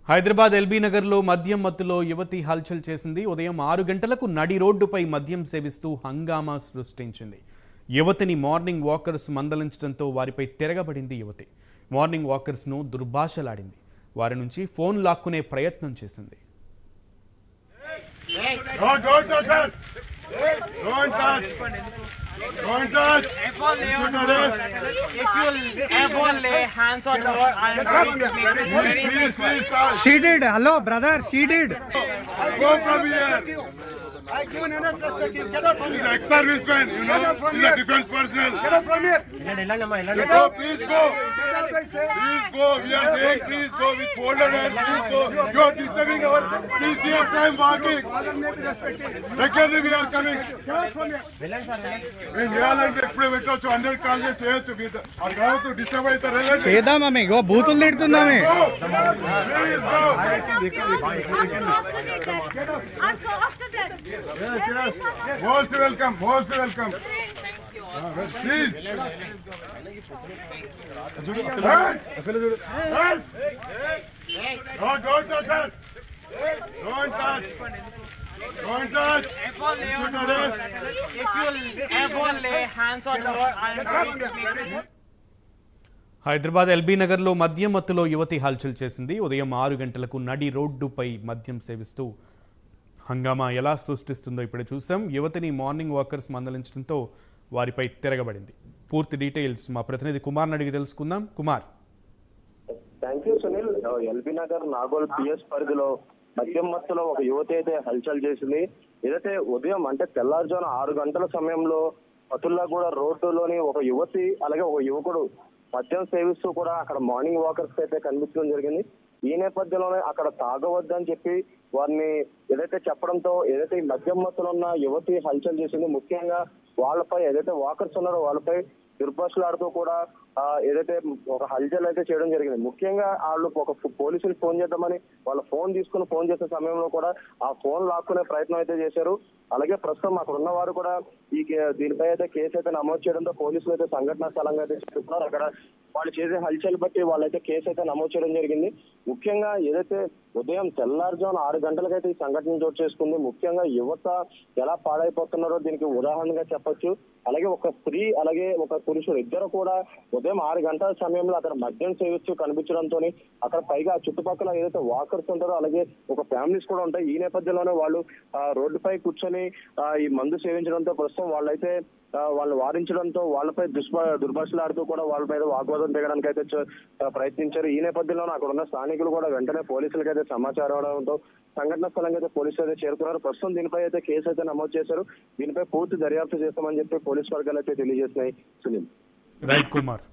Hyderabad LB నగర్లో మద్యం మత్తులో యువతి హల్చల్ చేసింది. ఉదయం 6 గంటలకు నడి రోడ్డుపై మద్యం సేవిస్తూ హంగామా సృష్టించింది. యువతిని మార్నింగ్ వాకర్స్ మందలించడంతో వారిపై తిరగబడింది యువతి. మార్నింగ్ వాకర్స్ను దుర్భాషలాడింది. వారి నుంచి ఫోన్ లాక్కునే ప్రయత్నం చేసింది. Don't touch. If you ever lay hands on her, she did. Hello, brother. She did. Go from here. I given enough respect. Get out from here. He's an ex-serviceman, you know. He's a defense personnel. Get out from here. Go, please go. Get out, I say. Please go. We are saying please go with folded hands. Please go. You are disturbing our PCF time walking. Father may be respected. Regularly we are coming. Get out from here. మేము చేయాలంటే ఎప్పుడే పెట్టవచ్చు 100 call చేసి చేయొచ్చు మీరు ఆ గ్రామతో disturb అవుతారు చేద్దామా ఇగో బూతులు తిడుతున్నామే. Most welcome please Don't touch. if you ever lay hands on her, Hyderabad LB నగర్లో మద్యం మత్తులో యువతి హల్చల్ చేసింది. ఉదయం 6 గంటలకు నడి రోడ్డుపై మద్యం సేవిస్తూ హంగామా ఎలా సృష్టిస్తుందో ఇప్పుడు చూసాం. యువతిని మార్నింగ్ వాకర్స్ మందలించడంతో వారిపై తిరగబడింది. పూర్తి డీటెయిల్స్ మా ప్రతినిధి కుమార్ అడిగి తెలుసుకుందాం. Kumar. Thank you Sunil. LB Nagar Nagole PS పరిధిలో మద్యం మత్తులో ఒక యువతి అయితే హల్చల్ చేసింది. ఏదైతే ఉదయం అంటే తెల్లారుజామున 6 గంటల సమయంలో పతుల్లా కూడా రోడ్డులోని ఒక యువతి అలాగే ఒక యువకుడు మద్యం సేవిస్తూ కూడా అక్కడ మార్నింగ్ వాకర్స్ అయితే కనిపించడం జరిగింది. ఈ నేపథ్యంలోనే అక్కడ తాగవద్దని చెప్పి వారిని ఏదైతే చెప్పడంతో ఏదైతే ఈ మద్యం మత్తులో ఉన్న యువతి హల్చల్ చేసింది. ముఖ్యంగా వాళ్ళపై ఏదైతే వాకర్స్ ఉన్నారో వాళ్ళపై దుర్భాషలాడుతూ కూడా ఏదైతే ఒక హల్చల్ అయితే చేయడం జరిగింది. ముఖ్యంగా వాళ్ళు ఒక పోలీసులకు ఫోన్ చేద్దామని వాళ్ళ ఫోన్ తీసుకుని ఫోన్ చేసే సమయంలో కూడా ఆ ఫోన్ లాక్కునే ప్రయత్నం అయితే చేశారు. అలాగే ప్రస్తుతం అక్కడ ఉన్న వారు కూడా దీనిపై అయితే కేసు అయితే నమోదు చేయడంతో పోలీసులు అయితే సంఘటనా స్థలంగా అయితే చెప్తున్నారు. అక్కడ వాళ్ళు చేసే హల్చల్ బట్టి వాళ్ళైతే కేసు అయితే నమోదు చేయడం జరిగింది. ముఖ్యంగా ఏదైతే ఉదయం తెల్లారుజామున 6 గంటలకైతే ఈ సంఘటన చోటు చేసుకుంది. ముఖ్యంగా యువత ఎలా పాడైపోతున్నారో దీనికి ఉదాహరణగా చెప్పొచ్చు. అలాగే ఒక స్త్రీ అలాగే ఒక పురుషుడు ఇద్దరు కూడా ఉదయం 6 గంటల సమయంలో అక్కడ మద్యం సేవిస్తూ కనిపించడంతో అక్కడ పైగా చుట్టుపక్కల ఏదైతే వాకర్స్ ఉంటారో అలాగే ఒక ఫ్యామిలీస్ కూడా ఉంటాయి. ఈ నేపథ్యంలోనే వాళ్ళు రోడ్డుపై కూర్చొని ఈ మందు సేవించడంతో ప్రస్తుతం వాళ్ళైతే వాళ్ళు వారించడంతో వాళ్ళపై దుర్భాషలాడుతూ కూడా వాళ్ళ మీద వాగ్వాదం దిగడానికి అయితే ప్రయత్నించారు. ఈ నేపథ్యంలో అక్కడ ఉన్న స్థానికులు కూడా వెంటనే పోలీసులకు అయితే సమాచారం అవడంతో సంఘటన స్థలంగా అయితే పోలీసులు అయితే చేరుకున్నారు. ప్రస్తుతం దీనిపై అయితే కేసు అయితే నమోదు చేశారు. దీనిపై పూర్తి దర్యాప్తు చేస్తామని చెప్పి పోలీసు వర్గాలు అయితే తెలియజేస్తున్నాయి. సునీల్. రైట్ కుమార్.